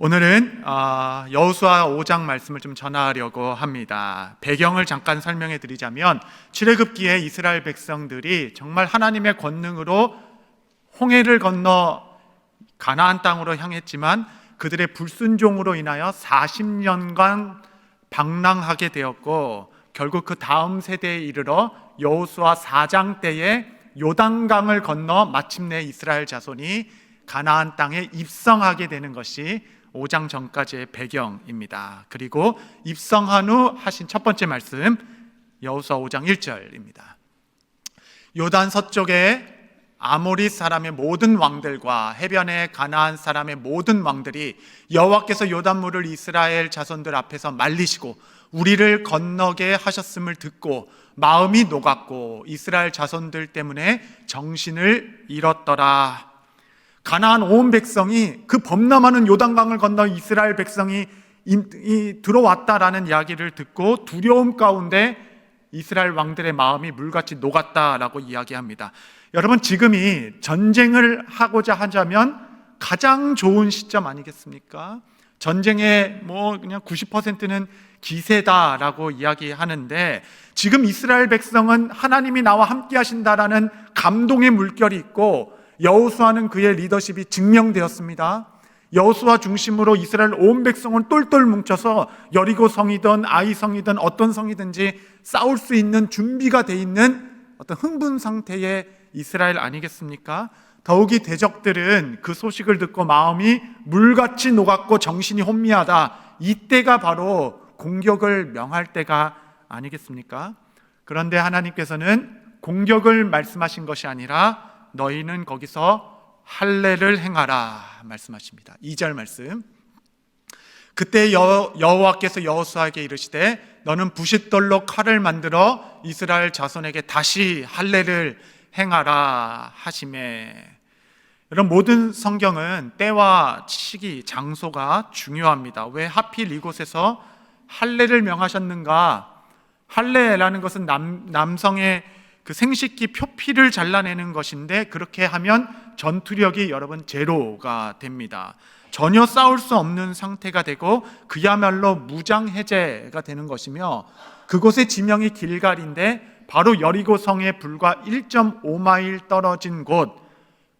오늘은 여호수아 5장 말씀을 좀 전하려고 합니다. 배경을 잠깐 설명해 드리자면 출애굽기에 이스라엘 백성들이 정말 하나님의 권능으로 홍해를 건너 가나안 땅으로 향했지만 그들의 불순종으로 인하여 40년간 방랑하게 되었고, 결국 그 다음 세대에 이르러 여호수아 4장 때에 요단강을 건너 마침내 이스라엘 자손이 가나안 땅에 입성하게 되는 것이 5장 전까지의 배경입니다. 그리고 입성한 후 하신 첫 번째 말씀, 여호수아 5장 1절입니다. 요단 서쪽에 아모리 사람의 모든 왕들과 해변의 가나안 사람의 모든 왕들이 여호와께서 요단물을 이스라엘 자손들 앞에서 말리시고 우리를 건너게 하셨음을 듣고 마음이 녹았고 이스라엘 자손들 때문에 정신을 잃었더라. 가나안 온 백성이 그 범람하는 요단강을 건너 이스라엘 백성이 들어왔다라는 이야기를 듣고 두려움 가운데 이스라엘 왕들의 마음이 물같이 녹았다라고 이야기합니다. 여러분, 지금이 전쟁을 하고자 하자면 가장 좋은 시점 아니겠습니까? 전쟁의 그냥 90%는 기세다라고 이야기하는데, 지금 이스라엘 백성은 하나님이 나와 함께 하신다라는 감동의 물결이 있고 여호수아는 그의 리더십이 증명되었습니다. 여호수아 중심으로 이스라엘 온 백성은 똘똘 뭉쳐서 여리고 성이든 아이 성이든 어떤 성이든지 싸울 수 있는 준비가 돼 있는 어떤 흥분 상태의 이스라엘 아니겠습니까? 더욱이 대적들은 그 소식을 듣고 마음이 물같이 녹았고 정신이 혼미하다. 이때가 바로 공격을 명할 때가 아니겠습니까? 그런데 하나님께서는 공격을 말씀하신 것이 아니라 너희는 거기서 할례를 행하라 말씀하십니다. 2절 말씀, 그때 여호와께서 여호수아에게 이르시되 너는 부싯돌로 칼을 만들어 이스라엘 자손에게 다시 할례를 행하라 하시매. 여러분, 모든 성경은 때와 시기, 장소가 중요합니다. 왜 하필 이곳에서 할례를 명하셨는가? 할례라는 것은 남성의 그 생식기 표피를 잘라내는 것인데, 그렇게 하면 전투력이 여러분 제로가 됩니다. 전혀 싸울 수 없는 상태가 되고 그야말로 무장해제가 되는 것이며, 그곳의 지명이 길갈인데 바로 여리고 성에 불과 1.5마일 떨어진 곳,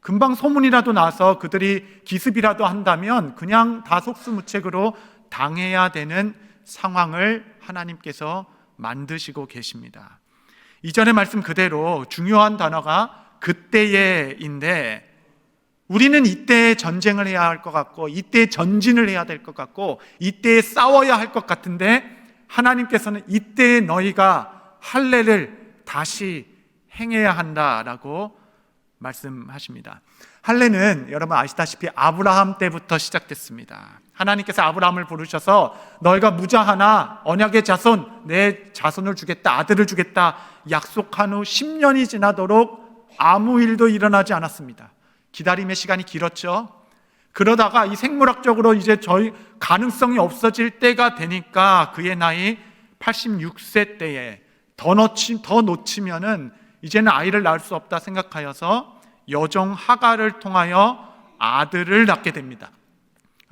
금방 소문이라도 나서 그들이 기습이라도 한다면 그냥 다 속수무책으로 당해야 되는 상황을 하나님께서 만드시고 계십니다. 이전의 말씀 그대로 중요한 단어가 그때에인데, 우리는 이때에 전쟁을 해야 할 것 같고 이때에 전진을 해야 될 것 같고 이때에 싸워야 할 것 같은데, 하나님께서는 이때에 너희가 할례를 다시 행해야 한다라고 말씀하십니다. 할례는 여러분 아시다시피 아브라함 때부터 시작됐습니다. 하나님께서 아브라함을 부르셔서 너희가 무자하나 언약의 자손, 내 자손을 주겠다, 아들을 주겠다 약속한 후 10년이 지나도록 아무 일도 일어나지 않았습니다. 기다림의 시간이 길었죠. 그러다가 이 생물학적으로 이제 저희 가능성이 없어질 때가 되니까 그의 나이 86세 때에 더 놓치면은 이제는 아이를 낳을 수 없다 생각하여서 여종 하갈을 통하여 아들을 낳게 됩니다.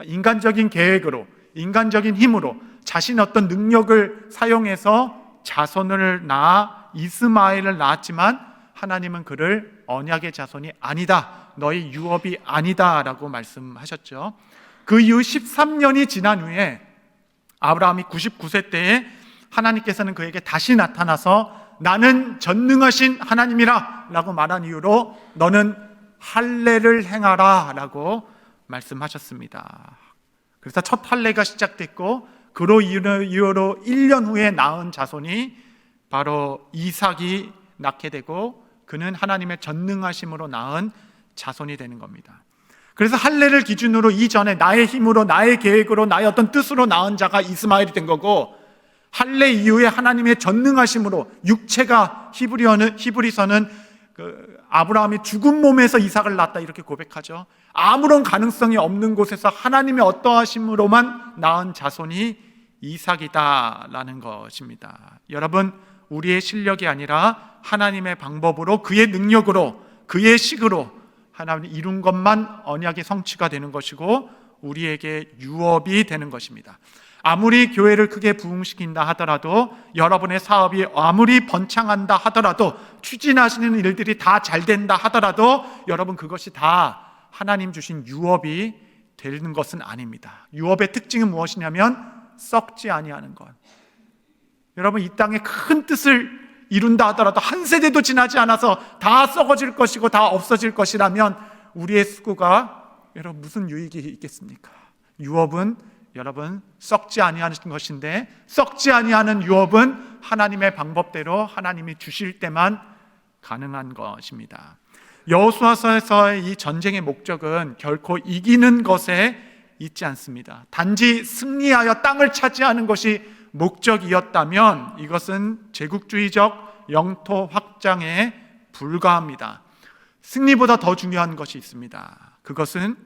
인간적인 계획으로, 인간적인 힘으로 자신의 어떤 능력을 사용해서 자손을 낳아 이스마엘을 낳았지만, 하나님은 그를 언약의 자손이 아니다, 너희 유업이 아니다 라고 말씀하셨죠. 그 이후 13년이 지난 후에 아브라함이 99세 때에 하나님께서는 그에게 다시 나타나서 나는 전능하신 하나님이라 라고 말한 이유로 너는 할례를 행하라 라고 말씀하셨습니다. 그래서 첫 할례가 시작됐고, 그로 이후로 1년 후에 낳은 자손이 바로 이삭이 낳게 되고, 그는 하나님의 전능하심으로 낳은 자손이 되는 겁니다. 그래서 할례를 기준으로 이전에 나의 힘으로, 나의 계획으로, 나의 어떤 뜻으로 낳은 자가 이스마엘이 된 거고, 할례 이후에 하나님의 전능하심으로 육체가, 히브리서는 아브라함이 죽은 몸에서 이삭을 낳았다 이렇게 고백하죠. 아무런 가능성이 없는 곳에서 하나님의 어떠하심으로만 낳은 자손이 이삭이다라는 것입니다. 여러분, 우리의 실력이 아니라 하나님의 방법으로, 그의 능력으로, 그의 식으로 하나님이 이룬 것만 언약의 성취가 되는 것이고, 우리에게 유업이 되는 것입니다. 아무리 교회를 크게 부흥시킨다 하더라도, 여러분의 사업이 아무리 번창한다 하더라도, 추진하시는 일들이 다 잘 된다 하더라도 여러분, 그것이 다 하나님 주신 유업이 되는 것은 아닙니다. 유업의 특징은 무엇이냐면 썩지 아니하는 것. 여러분, 이 땅에 큰 뜻을 이룬다 하더라도 한 세대도 지나지 않아서 다 썩어질 것이고 다 없어질 것이라면 우리의 수고가 여러분 무슨 유익이 있겠습니까? 유업은 여러분 썩지 아니하는 것인데, 썩지 아니하는 유업은 하나님의 방법대로 하나님이 주실 때만 가능한 것입니다. 여호수아서에서의 이 전쟁의 목적은 결코 이기는 것에 있지 않습니다. 단지 승리하여 땅을 차지하는 것이 목적이었다면 이것은 제국주의적 영토 확장에 불과합니다. 승리보다 더 중요한 것이 있습니다. 그것은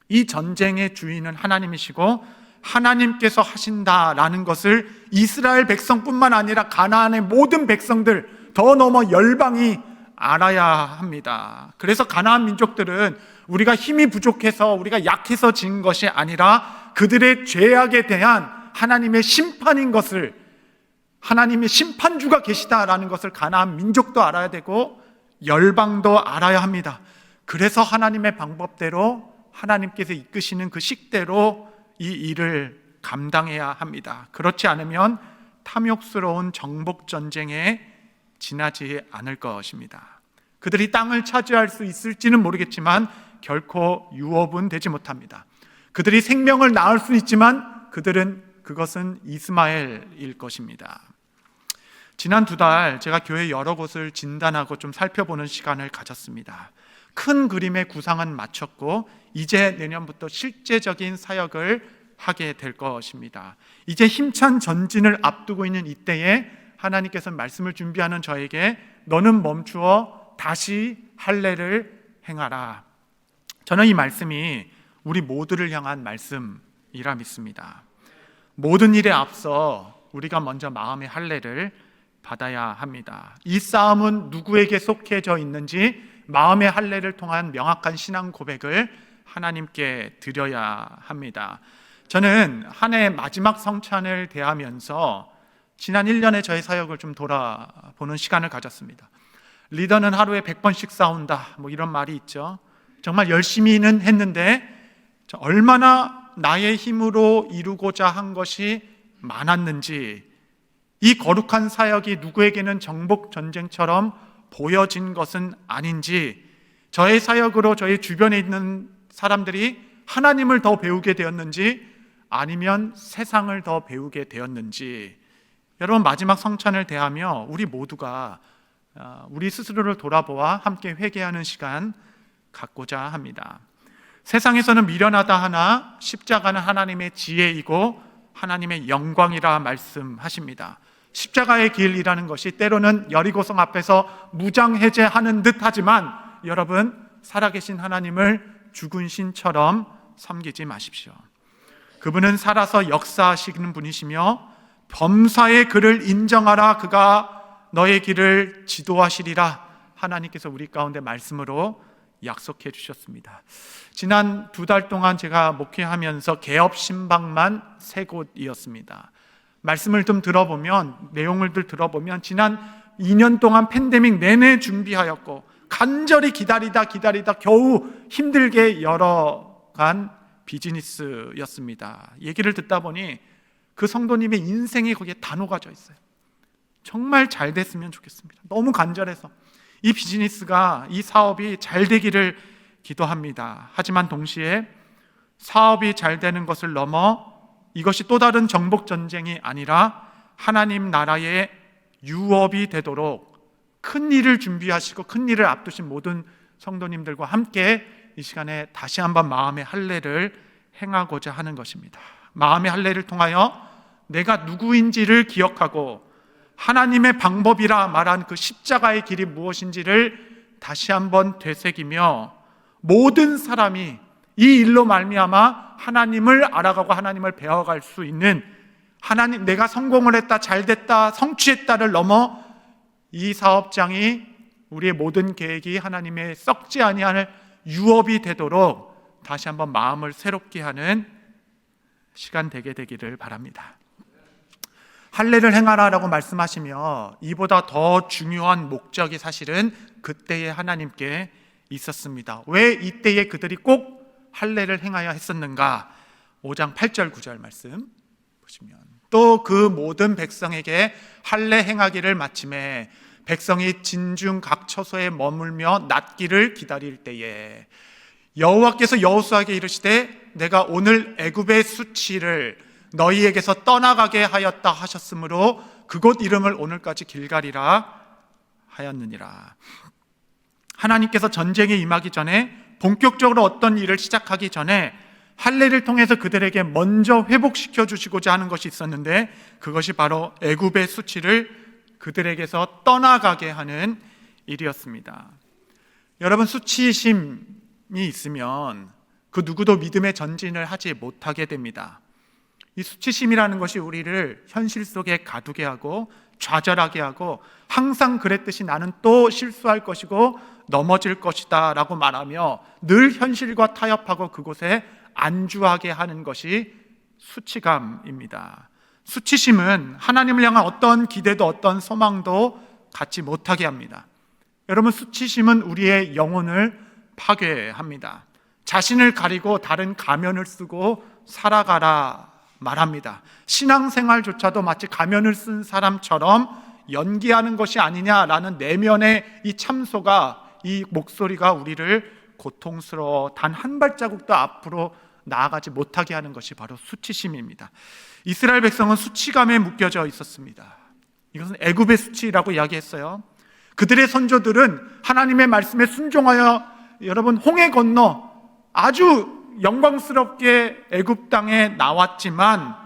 이 전쟁의 주인은 하나님이시고 하나님께서 하신다라는 것을 이스라엘 백성뿐만 아니라 가나안의 모든 백성들, 더 넘어 열방이 알아야 합니다. 그래서 가나안 민족들은 우리가 힘이 부족해서, 우리가 약해서 진 것이 아니라 그들의 죄악에 대한 하나님의 심판인 것을, 하나님의 심판주가 계시다라는 것을 가나안 민족도 알아야 되고 열방도 알아야 합니다. 그래서 하나님의 방법대로, 하나님께서 이끄시는 그 식대로 이 일을 감당해야 합니다. 그렇지 않으면 탐욕스러운 정복 전쟁에 지나지 않을 것입니다. 그들이 땅을 차지할 수 있을지는 모르겠지만 결코 유업은 되지 못합니다. 그들이 생명을 낳을 수 있지만 그것은 이스마엘일 것입니다. 지난 2달 제가 교회 여러 곳을 진단하고 좀 살펴보는 시간을 가졌습니다. 큰 그림의 구상은 마쳤고 이제 내년부터 실제적인 사역을 하게 될 것입니다. 이제 힘찬 전진을 앞두고 있는 이때에 하나님께서 말씀을 준비하는 저에게 너는 멈추어 다시 할례를 행하라. 저는 이 말씀이 우리 모두를 향한 말씀이라 믿습니다. 모든 일에 앞서 우리가 먼저 마음의 할례를 받아야 합니다. 이 싸움은 누구에게 속해져 있는지 마음의 할례를 통한 명확한 신앙 고백을 하나님께 드려야 합니다. 저는 한 해 마지막 성찬을 대하면서 지난 1년의 저의 사역을 좀 돌아보는 시간을 가졌습니다. 리더는 하루에 100번씩 싸운다, 이런 말이 있죠. 정말 열심히는 했는데 얼마나 나의 힘으로 이루고자 한 것이 많았는지, 이 거룩한 사역이 누구에게는 정복 전쟁처럼 보여진 것은 아닌지, 저의 사역으로 저희 주변에 있는 사람들이 하나님을 더 배우게 되었는지 아니면 세상을 더 배우게 되었는지, 여러분 마지막 성찬을 대하며 우리 모두가 우리 스스로를 돌아보아 함께 회개하는 시간 갖고자 합니다. 세상에서는 미련하다 하나 십자가는 하나님의 지혜이고 하나님의 영광이라 말씀하십니다. 십자가의 길이라는 것이 때로는 여리고성 앞에서 무장해제하는 듯 하지만 여러분, 살아계신 하나님을 죽은 신처럼 섬기지 마십시오. 그분은 살아서 역사하시는 분이시며 범사의 그를 인정하라, 그가 너의 길을 지도하시리라, 하나님께서 우리 가운데 말씀으로 약속해 주셨습니다. 지난 2달 동안 제가 목회하면서 개업 신방만 3곳이었습니다. 말씀을 좀 들어보면, 내용을 들어보면 지난 2년 동안 팬데믹 내내 준비하였고 간절히 기다리다 겨우 힘들게 열어간 비즈니스였습니다. 얘기를 듣다 보니 그 성도님의 인생이 거기에 다 녹아져 있어요. 정말 잘 됐으면 좋겠습니다. 너무 간절해서 이 비즈니스가, 이 사업이 잘 되기를 기도합니다. 하지만 동시에 사업이 잘 되는 것을 넘어 이것이 또 다른 정복 전쟁이 아니라 하나님 나라의 유업이 되도록 큰 일을 준비하시고 큰 일을 앞두신 모든 성도님들과 함께 이 시간에 다시 한번 마음의 할례를 행하고자 하는 것입니다. 마음의 할례를 통하여 내가 누구인지를 기억하고 하나님의 방법이라 말한 그 십자가의 길이 무엇인지를 다시 한번 되새기며 모든 사람이 이 일로 말미암아 하나님을 알아가고 하나님을 배워갈 수 있는, 하나님, 내가 성공을 했다, 잘 됐다, 성취했다를 넘어 이 사업장이, 우리의 모든 계획이 하나님의 썩지 아니할 유업이 되도록 다시 한번 마음을 새롭게 하는 시간 되기를 바랍니다. 할례를 행하라라고 말씀하시며 이보다 더 중요한 목적이 사실은 그때의 하나님께 있었습니다. 왜 이때에 그들이 꼭 할례를 행하여 했었는가? 5장 8절 9절 말씀 보시면, 또 그 모든 백성에게 할례 행하기를 마침에 백성이 진중 각 처소에 머물며 낫기를 기다릴 때에 여호와께서 여호수아에게 이르시되 내가 오늘 애굽의 수치를 너희에게서 떠나가게 하였다 하셨으므로 그곳 이름을 오늘까지 길갈이라 하였느니라. 하나님께서 전쟁에 임하기 전에, 본격적으로 어떤 일을 시작하기 전에 할례를 통해서 그들에게 먼저 회복시켜 주시고자 하는 것이 있었는데, 그것이 바로 애굽의 수치를 그들에게서 떠나가게 하는 일이었습니다. 여러분, 수치심이 있으면 그 누구도 믿음의 전진을 하지 못하게 됩니다. 이 수치심이라는 것이 우리를 현실 속에 가두게 하고 좌절하게 하고, 항상 그랬듯이 나는 또 실수할 것이고 넘어질 것이다 라고 말하며 늘 현실과 타협하고 그곳에 안주하게 하는 것이 수치감입니다. 수치심은 하나님을 향한 어떤 기대도 어떤 소망도 갖지 못하게 합니다. 여러분, 수치심은 우리의 영혼을 파괴합니다. 자신을 가리고 다른 가면을 쓰고 살아가라 말합니다. 신앙생활조차도 마치 가면을 쓴 사람처럼 연기하는 것이 아니냐라는 내면의 이 참소가, 이 목소리가 우리를 고통스러워 단 한 발자국도 앞으로 나아가지 못하게 하는 것이 바로 수치심입니다. 이스라엘 백성은 수치감에 묶여져 있었습니다. 이것은 애굽의 수치라고 이야기했어요. 그들의 선조들은 하나님의 말씀에 순종하여 여러분 홍해 건너 아주 영광스럽게 애굽 땅에 나왔지만,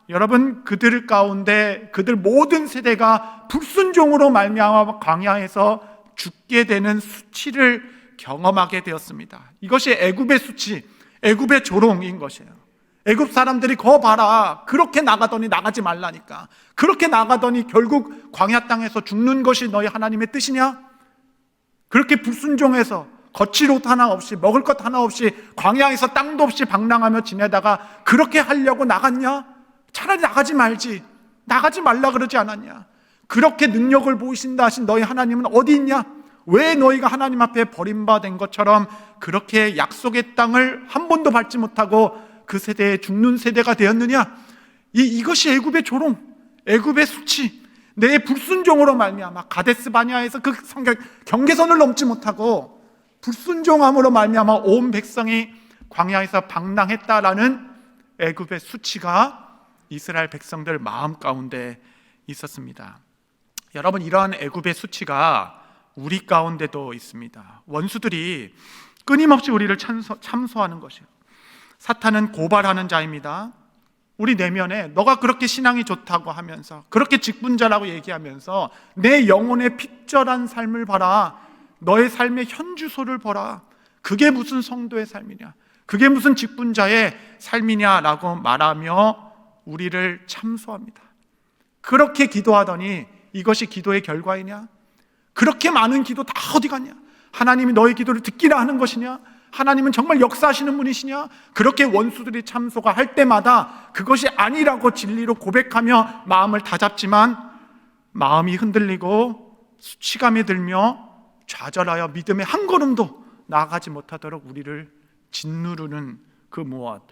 여러분 그들 가운데 그들 모든 세대가 불순종으로 말미암아 광야에서 죽게 되는 수치를 경험하게 되었습니다. 이것이 애굽의 수치, 애굽의 조롱인 것이에요. 애굽 사람들이 거 봐라, 그렇게 나가더니 나가지 말라니까, 그렇게 나가더니 결국 광야 땅에서 죽는 것이 너희 하나님의 뜻이냐? 그렇게 불순종해서 거칠 옷 하나 없이 먹을 것 하나 없이 광야에서 땅도 없이 방랑하며 지내다가 그렇게 하려고 나갔냐? 차라리 나가지 말지. 나가지 말라 그러지 않았냐? 그렇게 능력을 보이신다 하신 너희 하나님은 어디 있냐? 왜 너희가 하나님 앞에 버림받은 것처럼 그렇게 약속의 땅을 한 번도 밟지 못하고 그 세대에 죽는 세대가 되었느냐? 이것이 애굽의 조롱, 애굽의 수치, 내 불순종으로 말미암아 가데스 바네아에서 그 경계선을 넘지 못하고 불순종함으로 말미암아 온 백성이 광야에서 방랑했다라는 애굽의 수치가 이스라엘 백성들 마음 가운데 있었습니다. 여러분, 이러한 애굽의 수치가 우리 가운데도 있습니다. 원수들이 끊임없이 우리를 참소하는 것이에요. 사탄은 고발하는 자입니다. 우리 내면에 너가 그렇게 신앙이 좋다고 하면서, 그렇게 직분자라고 얘기하면서 내 영혼의 핍절한 삶을 봐라, 너의 삶의 현주소를 보라, 그게 무슨 성도의 삶이냐, 그게 무슨 직분자의 삶이냐라고 말하며 우리를 참소합니다. 그렇게 기도하더니 이것이 기도의 결과이냐? 그렇게 많은 기도 다 어디 갔냐? 하나님이 너의 기도를 듣기라 하는 것이냐? 하나님은 정말 역사하시는 분이시냐? 그렇게 원수들이 참소가 할 때마다 그것이 아니라고 진리로 고백하며 마음을 다잡지만 마음이 흔들리고 수치감이 들며 좌절하여 믿음의 한 걸음도 나아가지 못하도록 우리를 짓누르는 그 무엇.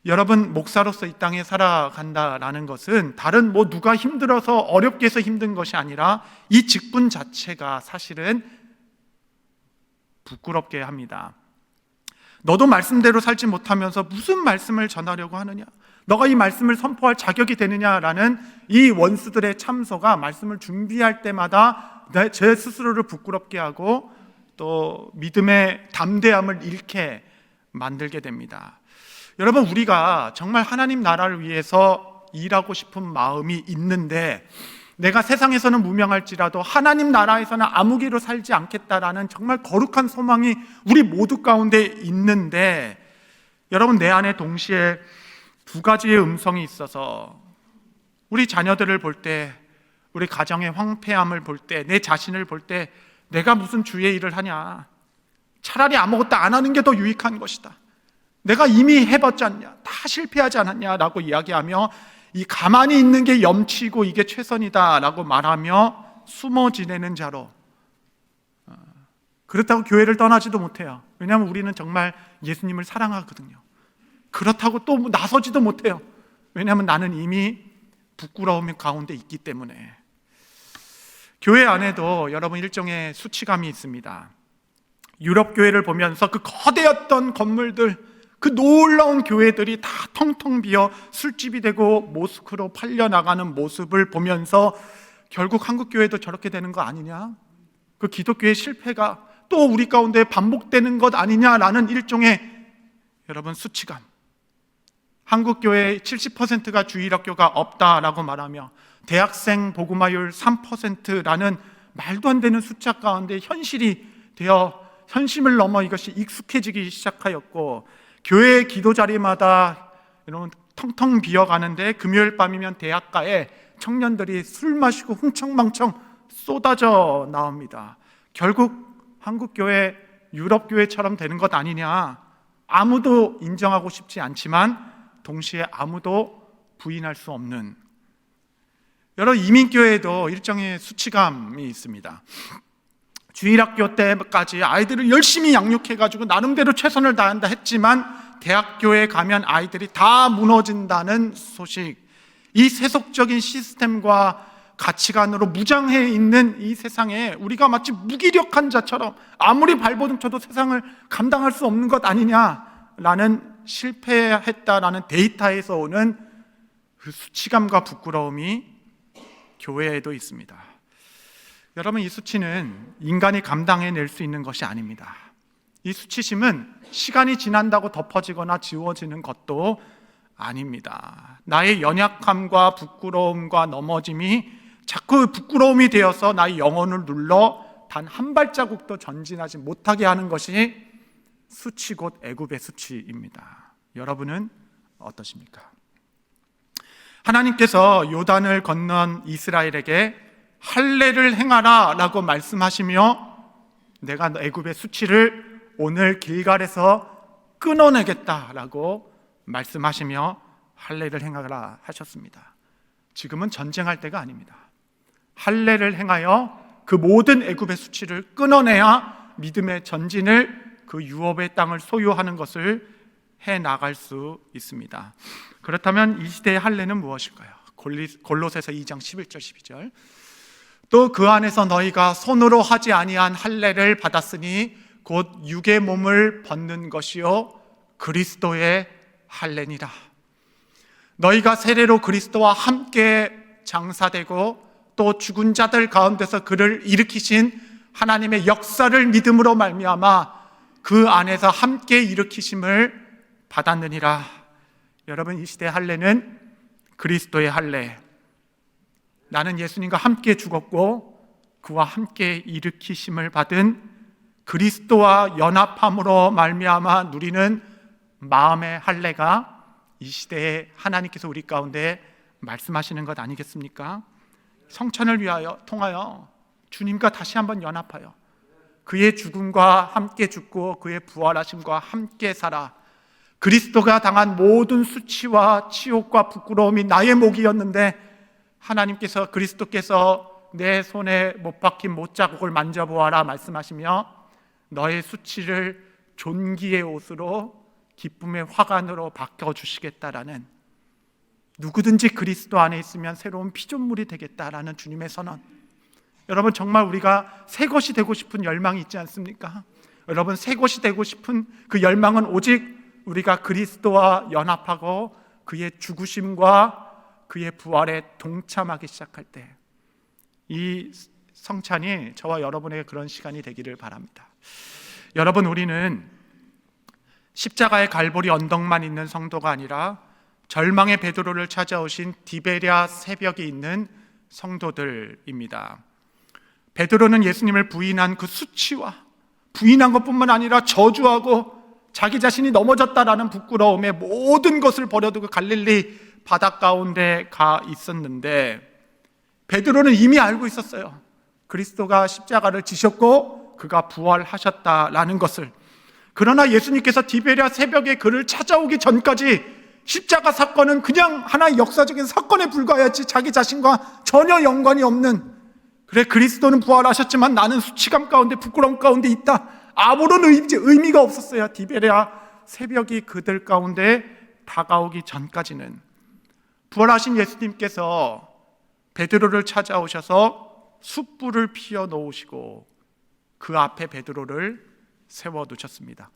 여러분, 목사로서 이 땅에 살아간다라는 것은 다른 누가 힘들어서 어렵게 해서 힘든 것이 아니라 이 직분 자체가 사실은 부끄럽게 합니다. 너도 말씀대로 살지 못하면서 무슨 말씀을 전하려고 하느냐? 너가 이 말씀을 선포할 자격이 되느냐라는 이 원수들의 참소가 말씀을 준비할 때마다 제 스스로를 부끄럽게 하고 또 믿음의 담대함을 잃게 만들게 됩니다. 여러분, 우리가 정말 하나님 나라를 위해서 일하고 싶은 마음이 있는데, 내가 세상에서는 무명할지라도 하나님 나라에서는 아무개로 살지 않겠다라는 정말 거룩한 소망이 우리 모두 가운데 있는데, 여러분, 내 안에 동시에 두 가지의 음성이 있어서 우리 자녀들을 볼 때, 우리 가정의 황폐함을 볼 때, 내 자신을 볼 때 내가 무슨 주의 일을 하냐, 차라리 아무것도 안 하는 게 더 유익한 것이다, 내가 이미 해봤지 않냐, 다 실패하지 않았냐라고 이야기하며 이 가만히 있는 게 염치고 이게 최선이다라고 말하며 숨어 지내는 자로, 그렇다고 교회를 떠나지도 못해요. 왜냐하면 우리는 정말 예수님을 사랑하거든요. 그렇다고 또 나서지도 못해요. 왜냐하면 나는 이미 부끄러움 가운데 있기 때문에. 교회 안에도 여러분 일종의 수치감이 있습니다. 유럽 교회를 보면서 그 거대했던 건물들, 그 놀라운 교회들이 다 텅텅 비어 술집이 되고 모스크로 팔려나가는 모습을 보면서 결국 한국 교회도 저렇게 되는 거 아니냐? 그 기독교의 실패가 또 우리 가운데 반복되는 것 아니냐라는 일종의 여러분 수치감. 한국 교회의 70%가 주일학교가 없다라고 말하며 대학생 복음화율 3%라는 말도 안 되는 숫자 가운데 현실이 되어 현실을 넘어 이것이 익숙해지기 시작하였고, 교회 기도 자리마다 여러분 텅텅 비어가는데 금요일 밤이면 대학가에 청년들이 술 마시고 흥청망청 쏟아져 나옵니다. 결국 한국 교회, 유럽 교회처럼 되는 것 아니냐. 아무도 인정하고 싶지 않지만 동시에 아무도 부인할 수 없는, 여러 이민교회에도 일정의 수치감이 있습니다. 주일학교 때까지 아이들을 열심히 양육해가지고 나름대로 최선을 다한다 했지만 대학교에 가면 아이들이 다 무너진다는 소식. 이 세속적인 시스템과 가치관으로 무장해 있는 이 세상에 우리가 마치 무기력한 자처럼 아무리 발버둥 쳐도 세상을 감당할 수 없는 것 아니냐라는, 실패했다라는 데이터에서 오는 그 수치감과 부끄러움이 교회에도 있습니다. 여러분, 이 수치는 인간이 감당해낼 수 있는 것이 아닙니다. 이 수치심은 시간이 지난다고 덮어지거나 지워지는 것도 아닙니다. 나의 연약함과 부끄러움과 넘어짐이 자꾸 부끄러움이 되어서 나의 영혼을 눌러 단 한 발자국도 전진하지 못하게 하는 것이 수치 곧 애굽의 수치입니다. 여러분은 어떠십니까? 하나님께서 요단을 건넌 이스라엘에게 할례를 행하라 라고 말씀하시며 내가 애굽의 수치를 오늘 길갈에서 끊어내겠다라고 말씀하시며 할례를 행하라 하셨습니다. 지금은 전쟁할 때가 아닙니다. 할례를 행하여 그 모든 애굽의 수치를 끊어내야 믿음의 전진을, 그 유업의 땅을 소유하는 것을 해나갈 수 있습니다. 그렇다면 이 시대의 할례는 무엇일까요? 골로새서 2장 11절 12절. 또 그 안에서 너희가 손으로 하지 아니한 할례를 받았으니 곧 육의 몸을 벗는 것이요 그리스도의 할례니라. 너희가 세례로 그리스도와 함께 장사되고 또 죽은 자들 가운데서 그를 일으키신 하나님의 역사를 믿음으로 말미암아 그 안에서 함께 일으키심을 받았느니라. 여러분, 이 시대의 할례는 그리스도의 할례. 나는 예수님과 함께 죽었고 그와 함께 일으키심을 받은 그리스도와 연합함으로 말미암아 누리는 마음의 할례가 이 시대에 하나님께서 우리 가운데 말씀하시는 것 아니겠습니까? 성찬을 통하여 주님과 다시 한번 연합하여 그의 죽음과 함께 죽고 그의 부활하심과 함께 살아 그리스도가 당한 모든 수치와 치욕과 부끄러움이 나의 몫이었는데 하나님께서, 그리스도께서 내 손에 못 박힌 못자국을 만져보아라 말씀하시며 너의 수치를 존귀의 옷으로 기쁨의 화관으로 바꿔주시겠다라는, 누구든지 그리스도 안에 있으면 새로운 피조물이 되겠다라는 주님의 선언. 여러분, 정말 우리가 새 것이 되고 싶은 열망이 있지 않습니까? 여러분, 새 것이 되고 싶은 그 열망은 오직 우리가 그리스도와 연합하고 그의 죽으심과 그의 부활에 동참하기 시작할 때, 이 성찬이 저와 여러분에게 그런 시간이 되기를 바랍니다. 여러분, 우리는 십자가의 갈보리 언덕만 있는 성도가 아니라 절망의 베드로를 찾아오신 디베랴 새벽에 있는 성도들입니다. 베드로는 예수님을 부인한 그 수치와, 부인한 것뿐만 아니라 저주하고 자기 자신이 넘어졌다라는 부끄러움에 모든 것을 버려두고 갈릴리 바다 가운데 가 있었는데, 베드로는 이미 알고 있었어요. 그리스도가 십자가를 지셨고 그가 부활하셨다라는 것을. 그러나 예수님께서 디베랴 새벽에 그를 찾아오기 전까지 십자가 사건은 그냥 하나의 역사적인 사건에 불과하였지 자기 자신과 전혀 연관이 없는, 그래 그리스도는 부활하셨지만 나는 수치감 가운데 부끄러움 가운데 있다, 아무런 의미가 없었어요. 디베랴 새벽이 그들 가운데 다가오기 전까지는. 부활하신 예수님께서 베드로를 찾아오셔서 숯불을 피워 놓으시고 그 앞에 베드로를 세워두셨습니다.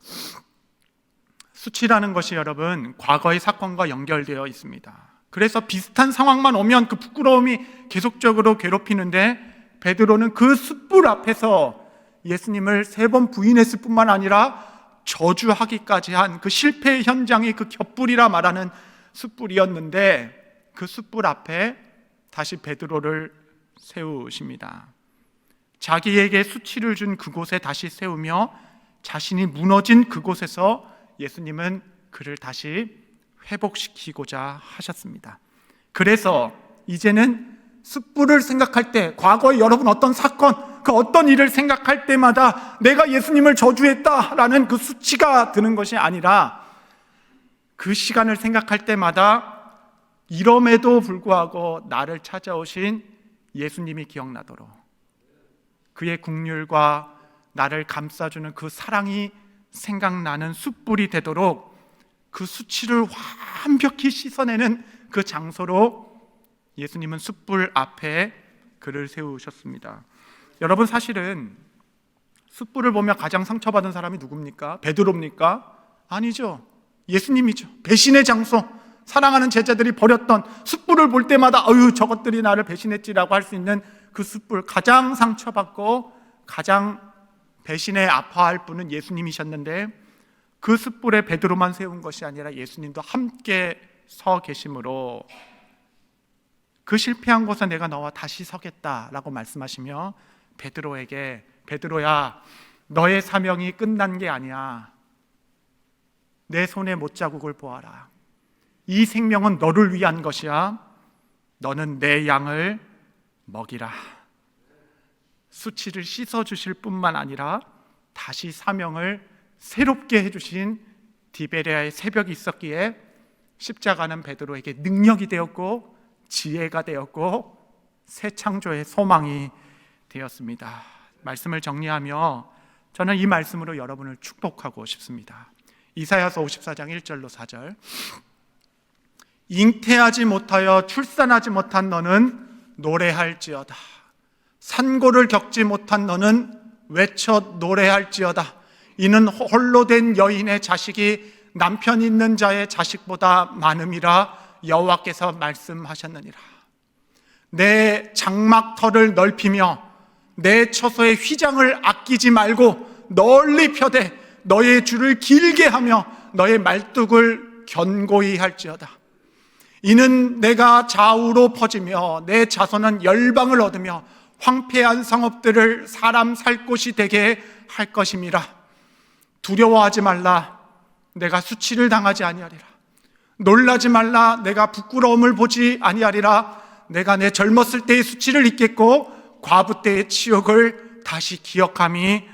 수치라는 것이 여러분 과거의 사건과 연결되어 있습니다. 그래서 비슷한 상황만 오면 그 부끄러움이 계속적으로 괴롭히는데, 베드로는 그 숯불 앞에서 예수님을 3번 부인했을 뿐만 아니라 저주하기까지 한 그 실패의 현장이 그 곁불이라 말하는 숯불이었는데, 그 숯불 앞에 다시 베드로를 세우십니다. 자기에게 수치를 준 그곳에 다시 세우며 자신이 무너진 그곳에서 예수님은 그를 다시 회복시키고자 하셨습니다. 그래서 이제는 숯불을 생각할 때, 과거에 여러분 어떤 사건, 그 어떤 일을 생각할 때마다 내가 예수님을 저주했다라는 그 수치가 드는 것이 아니라, 그 시간을 생각할 때마다 이럼에도 불구하고 나를 찾아오신 예수님이 기억나도록, 그의 긍휼과 나를 감싸주는 그 사랑이 생각나는 숯불이 되도록, 그 수치를 완벽히 씻어내는 그 장소로 예수님은 숯불 앞에 그를 세우셨습니다. 여러분, 사실은 숯불을 보며 가장 상처받은 사람이 누굽니까? 베드로입니까? 아니죠. 예수님이죠. 배신의 장소, 사랑하는 제자들이 버렸던 숯불을 볼 때마다 어휴 저것들이 나를 배신했지라고 할 수 있는 그 숯불, 가장 상처받고 가장 배신에 아파할 분은 예수님이셨는데, 그 숯불에 베드로만 세운 것이 아니라 예수님도 함께 서 계심으로, 그 실패한 곳에 내가 너와 다시 서겠다라고 말씀하시며 베드로에게, 베드로야 너의 사명이 끝난 게 아니야. 내 손에 못자국을 보아라. 이 생명은 너를 위한 것이야. 너는 내 양을 먹이라. 수치를 씻어주실 뿐만 아니라 다시 사명을 새롭게 해주신 디베랴의 새벽이 있었기에 십자가는 베드로에게 능력이 되었고 지혜가 되었고 새 창조의 소망이 되었습니다. 말씀을 정리하며 저는 이 말씀으로 여러분을 축복하고 싶습니다. 이사야서 54장 1절로 4절. 잉태하지 못하여 출산하지 못한 너는 노래할지어다. 산고를 겪지 못한 너는 외쳐 노래할지어다. 이는 홀로 된 여인의 자식이 남편 있는 자의 자식보다 많음이라 여호와께서 말씀하셨느니라. 내 장막터를 넓히며 내 처소의 휘장을 아끼지 말고 널리 펴되 너의 줄을 길게 하며 너의 말뚝을 견고히 할지어다. 이는 내가 좌우로 퍼지며 내 자손은 열방을 얻으며 황폐한 성읍들을 사람 살 곳이 되게 할 것임이라. 두려워하지 말라. 내가 수치를 당하지 아니하리라. 놀라지 말라. 내가 부끄러움을 보지 아니하리라. 내가 내 젊었을 때의 수치를 잊겠고 과부 때의 치욕을 다시 기억함이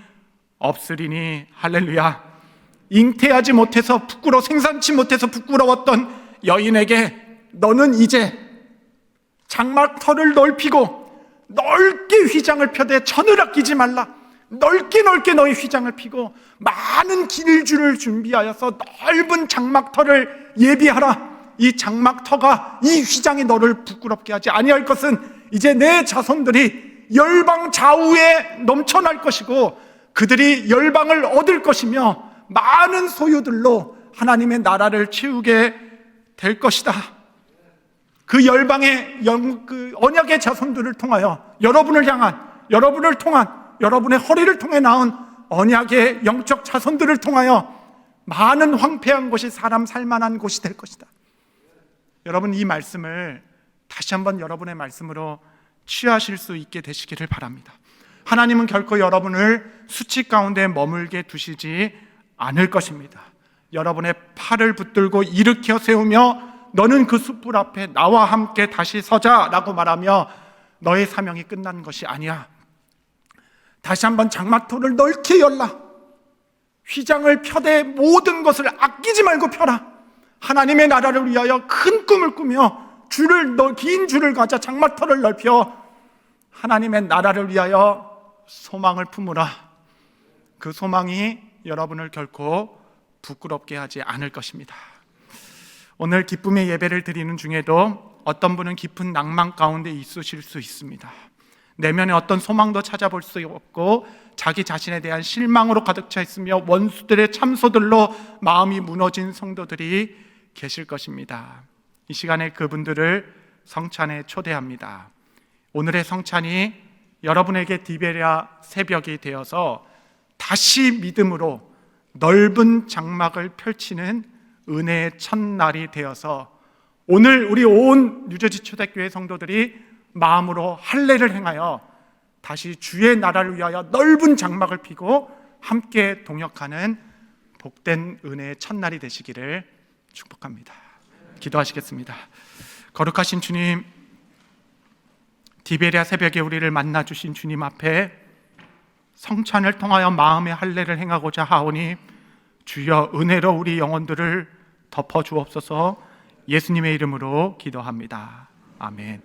없으리니. 할렐루야. 잉태하지 못해서 생산치 못해서 부끄러웠던 여인에게 너는 이제 장막터를 넓히고 넓게 휘장을 펴되 천을 아끼지 말라. 넓게 너의 휘장을 피고 많은 길줄을 준비하여서 넓은 장막터를 예비하라. 이 장막터가, 이 휘장이 너를 부끄럽게 하지 아니할 것은 이제 내 자손들이 열방 좌우에 넘쳐날 것이고 그들이 열방을 얻을 것이며 많은 소유들로 하나님의 나라를 채우게 될 것이다. 그 열방의 그 언약의 자손들을 통하여 여러분을 통한 여러분의 허리를 통해 낳은 언약의 영적 자손들을 통하여 많은 황폐한 곳이 사람 살만한 곳이 될 것이다. 여러분, 이 말씀을 다시 한번 여러분의 말씀으로 취하실 수 있게 되시기를 바랍니다. 하나님은 결코 여러분을 수치 가운데 머물게 두시지 않을 것입니다. 여러분의 팔을 붙들고 일으켜 세우며 너는 그 숯불 앞에 나와 함께 다시 서자라고 말하며 너의 사명이 끝난 것이 아니야. 다시 한번 장막터를 넓게 열라. 휘장을 펴되 모든 것을 아끼지 말고 펴라. 하나님의 나라를 위하여 큰 꿈을 꾸며 긴 줄을 가져 장막터를 넓혀 하나님의 나라를 위하여 소망을 품으라. 그 소망이 여러분을 결코 부끄럽게 하지 않을 것입니다. 오늘 기쁨의 예배를 드리는 중에도 어떤 분은 깊은 낭만 가운데 있으실 수 있습니다. 내면에 어떤 소망도 찾아볼 수 없고 자기 자신에 대한 실망으로 가득 차 있으며 원수들의 참소들로 마음이 무너진 성도들이 계실 것입니다. 이 시간에 그분들을 성찬에 초대합니다. 오늘의 성찬이 여러분에게 디베랴 새벽이 되어서 다시 믿음으로 넓은 장막을 펼치는 은혜의 첫날이 되어서 오늘 우리 온 뉴저지 초대교회 성도들이 마음으로 할례를 행하여 다시 주의 나라를 위하여 넓은 장막을 피고 함께 동역하는 복된 은혜의 첫날이 되시기를 축복합니다. 기도하시겠습니다. 거룩하신 주님, 디베랴 새벽에 우리를 만나주신 주님 앞에 성찬을 통하여 마음의 할례를 행하고자 하오니 주여 은혜로 우리 영혼들을 덮어주옵소서. 예수님의 이름으로 기도합니다. 아멘.